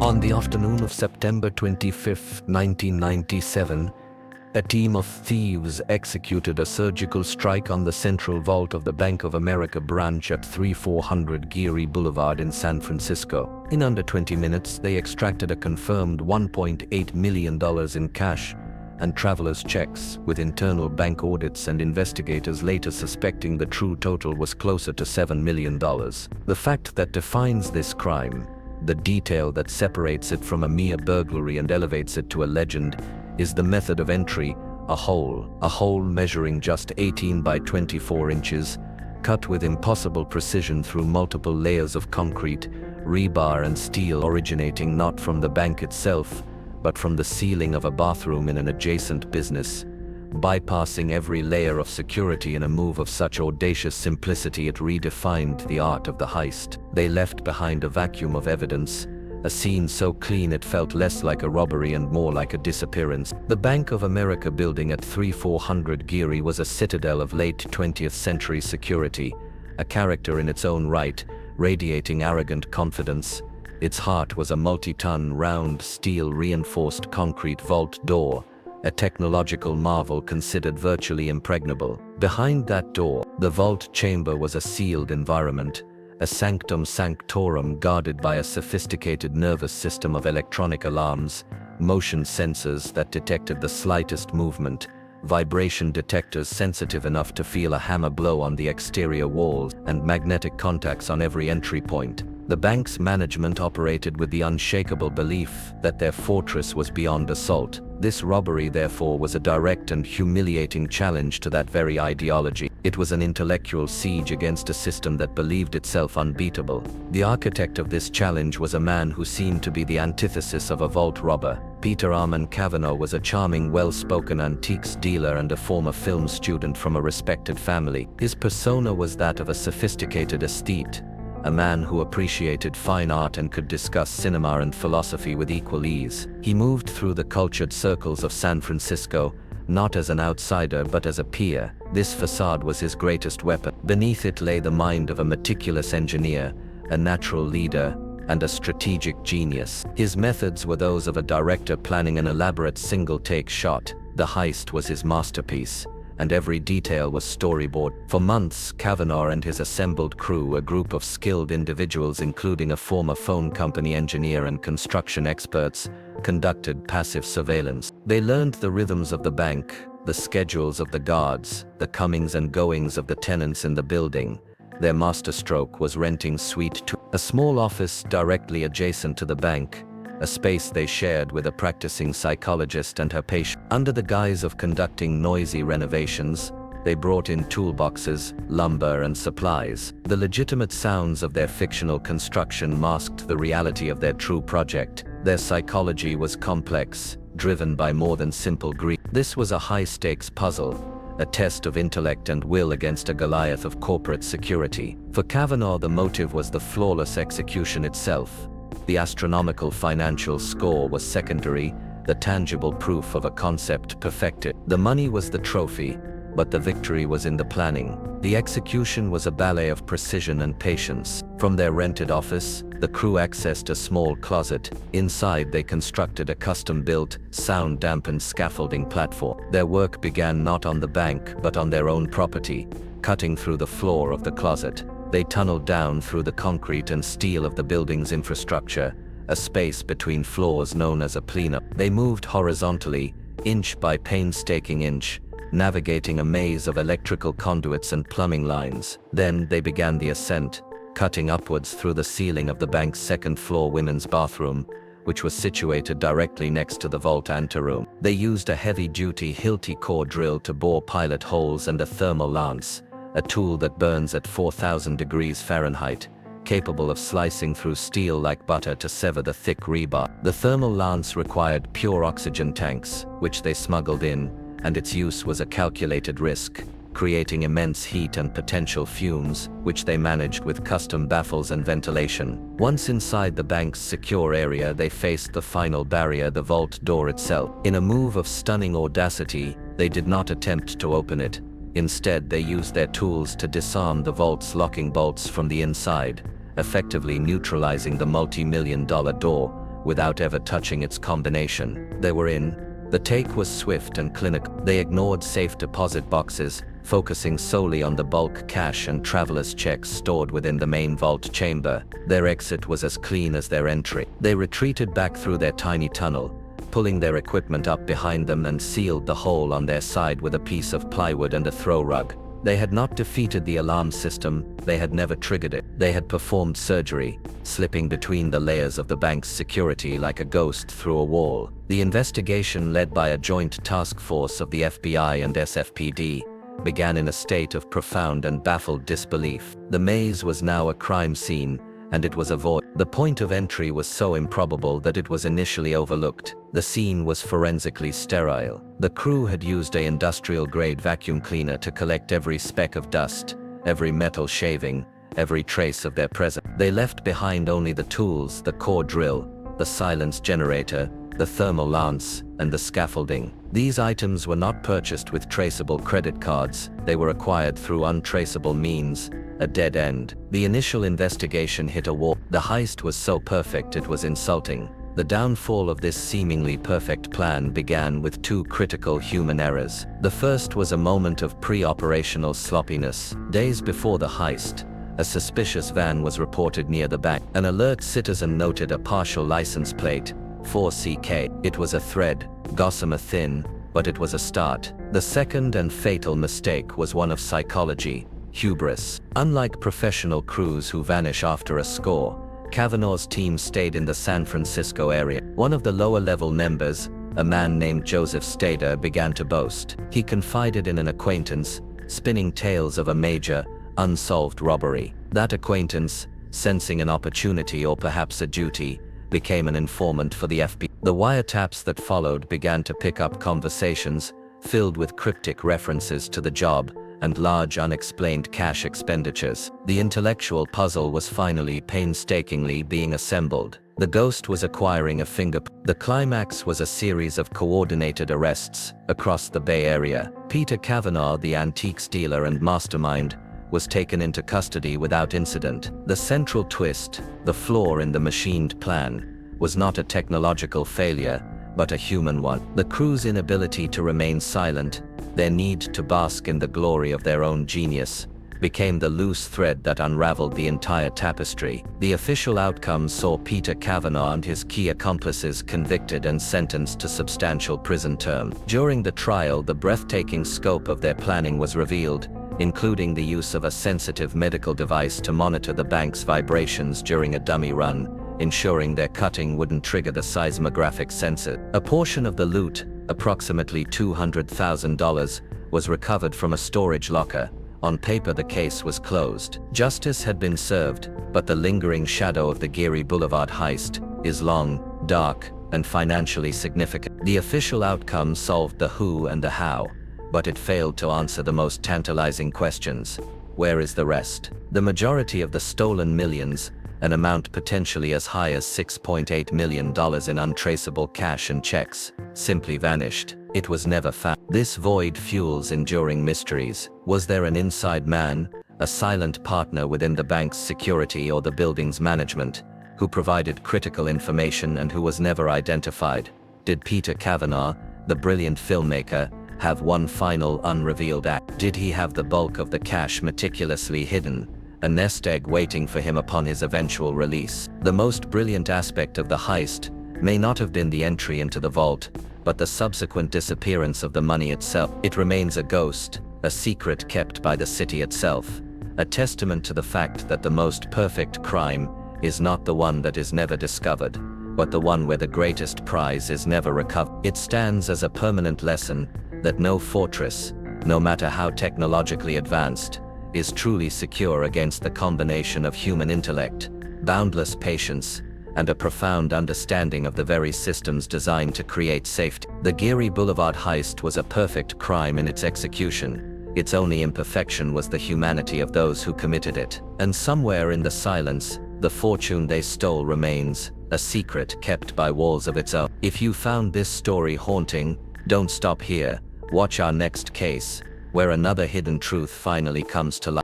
On the afternoon of September 25, 1997, a team of thieves executed a surgical strike on the central vault of the Bank of America branch at 3400 Geary Boulevard in San Francisco. In under 20 minutes, they extracted a confirmed $1.8 million in cash and traveler's checks, with internal bank audits and investigators later suspecting the true total was closer to $7 million. The fact that defines this crime, the detail that separates it from a mere burglary and elevates it to a legend, is the method of entry, a hole measuring just 18 by 24 inches, cut with impossible precision through multiple layers of concrete, rebar and steel, originating not from the bank itself, but from the ceiling of a bathroom in an adjacent business. Bypassing every layer of security in a move of such audacious simplicity, it redefined the art of the heist. They left behind a vacuum of evidence, a scene so clean it felt less like a robbery and more like a disappearance. The Bank of America building at 3400 Geary was a citadel of late 20th century security, a character in its own right, radiating arrogant confidence. Its heart was a multi-ton, round, steel-reinforced concrete vault door, a technological marvel considered virtually impregnable. Behind that door, the vault chamber was a sealed environment, a sanctum sanctorum guarded by a sophisticated nervous system of electronic alarms, motion sensors that detected the slightest movement, vibration detectors sensitive enough to feel a hammer blow on the exterior walls, and magnetic contacts on every entry point. The bank's management operated with the unshakable belief that their fortress was beyond assault. This robbery, therefore, was a direct and humiliating challenge to that very ideology. It was an intellectual siege against a system that believed itself unbeatable. The architect of this challenge was a man who seemed to be the antithesis of a vault robber. Peter Kavanaugh was a charming, well-spoken antiques dealer and a former film student from a respected family. His persona was that of a sophisticated aesthete, a man who appreciated fine art and could discuss cinema and philosophy with equal ease. He moved through the cultured circles of San Francisco, not as an outsider but as a peer. This facade was his greatest weapon. Beneath it lay the mind of a meticulous engineer, a natural leader, and a strategic genius. His methods were those of a director planning an elaborate single-take shot. The heist was his masterpiece, and every detail was storyboard. For months, Kavanaugh and his assembled crew, a group of skilled individuals including a former phone company engineer and construction experts, conducted passive surveillance. They learned the rhythms of the bank, the schedules of the guards, the comings and goings of the tenants in the building. Their masterstroke was renting Suite 2, a small office directly adjacent to the bank, a space they shared with a practicing psychologist and her patient. Under the guise of conducting noisy renovations, they brought in toolboxes, lumber, and supplies. The legitimate sounds of their fictional construction masked the reality of their true project. Their psychology was complex, driven by more than simple greed. This was a high-stakes puzzle, a test of intellect and will against a Goliath of corporate security. For Kavanaugh, the motive was the flawless execution itself. The astronomical financial score was secondary, the tangible proof of a concept perfected. The money was the trophy, but the victory was in the planning. The execution was a ballet of precision and patience. From their rented office, the crew accessed a small closet. Inside, they constructed a custom-built, sound-dampened scaffolding platform. Their work began not on the bank, but on their own property. Cutting through the floor of the closet, they tunneled down through the concrete and steel of the building's infrastructure, a space between floors known as a plenum. They moved horizontally, inch by painstaking inch, navigating a maze of electrical conduits and plumbing lines. Then they began the ascent, cutting upwards through the ceiling of the bank's second-floor women's bathroom, which was situated directly next to the vault anteroom. They used a heavy-duty Hilti core drill to bore pilot holes and a thermal lance, a tool that burns at 4,000 degrees Fahrenheit, capable of slicing through steel like butter to sever the thick rebar. The thermal lance required pure oxygen tanks, which they smuggled in, and its use was a calculated risk, creating immense heat and potential fumes, which they managed with custom baffles and ventilation. Once inside the bank's secure area, they faced the final barrier, the vault door itself. In a move of stunning audacity, they did not attempt to open it. Instead, they used their tools to disarm the vault's locking bolts from the inside, effectively neutralizing the multi-million-dollar door without ever touching its combination. They were in. The take was swift and clinical. They ignored safe deposit boxes, focusing solely on the bulk cash and traveler's checks stored within the main vault chamber. Their exit was as clean as their entry. They retreated back through their tiny tunnel, pulling their equipment up behind them, and sealed the hole on their side with a piece of plywood and a throw rug. They had not defeated the alarm system, they had never triggered it. They had performed surgery, slipping between the layers of the bank's security like a ghost through a wall. The investigation, led by a joint task force of the FBI and SFPD, began in a state of profound and baffled disbelief. The maze was now a crime scene, and it was a void. The point of entry was so improbable that it was initially overlooked. The scene was forensically sterile. The crew had used an industrial-grade vacuum cleaner to collect every speck of dust, every metal shaving, every trace of their presence. They left behind only the tools, the core drill, the silence generator, the thermal lance, and the scaffolding. These items were not purchased with traceable credit cards, they were acquired through untraceable means, a dead end. The initial investigation hit a wall. The heist was so perfect it was insulting. The downfall of this seemingly perfect plan began with two critical human errors. The first was a moment of pre-operational sloppiness. Days before the heist, a suspicious van was reported near the bank. An alert citizen noted a partial license plate, 4CK. It was a thread, gossamer thin, but it was a start. The second and fatal mistake was one of psychology, hubris. Unlike professional crews who vanish after a score, Kavanaugh's team stayed in the San Francisco area. One of the lower-level members, a man named Joseph Stader, began to boast. He confided in an acquaintance, spinning tales of a major, unsolved robbery. That acquaintance, sensing an opportunity or perhaps a duty, became an informant for the FBI. The wiretaps that followed began to pick up conversations filled with cryptic references to the job and large unexplained cash expenditures. The intellectual puzzle was finally painstakingly being assembled. The ghost was acquiring a fingerprint. The climax was a series of coordinated arrests across the Bay Area. Peter Kavanaugh, the antiques dealer and mastermind, was taken into custody without incident. The central twist, the flaw in the machined plan, was not a technological failure, but a human one. The crew's inability to remain silent, their need to bask in the glory of their own genius, became the loose thread that unraveled the entire tapestry. The official outcome saw Peter Kavanaugh and his key accomplices convicted and sentenced to substantial prison term. During the trial, the breathtaking scope of their planning was revealed, including the use of a sensitive medical device to monitor the bank's vibrations during a dummy run, ensuring their cutting wouldn't trigger the seismographic sensor. A portion of the loot, approximately $200,000, was recovered from a storage locker. On paper, the case was closed. Justice had been served, but the lingering shadow of the Geary Boulevard heist is long, dark, and financially significant. The official outcome solved the who and the how, but it failed to answer the most tantalizing questions. Where is the rest? The majority of the stolen millions, an amount potentially as high as $6.8 million in untraceable cash and checks, simply vanished. It was never found. This void fuels enduring mysteries. Was there an inside man, a silent partner within the bank's security or the building's management, who provided critical information and who was never identified? Did Peter Kavanaugh, the brilliant filmmaker, have one final unrevealed act? Did he have the bulk of the cash meticulously hidden, a nest egg waiting for him upon his eventual release? The most brilliant aspect of the heist may not have been the entry into the vault, but the subsequent disappearance of the money itself. It remains a ghost, a secret kept by the city itself, a testament to the fact that the most perfect crime is not the one that is never discovered, but the one where the greatest prize is never recovered. It stands as a permanent lesson that no fortress, no matter how technologically advanced, is truly secure against the combination of human intellect, boundless patience, and a profound understanding of the very systems designed to create safety. The Geary Boulevard heist was a perfect crime in its execution. Its only imperfection was the humanity of those who committed it. And somewhere in the silence, the fortune they stole remains, a secret kept by walls of its own. If you found this story haunting, don't stop here. Watch our next case, where another hidden truth finally comes to light.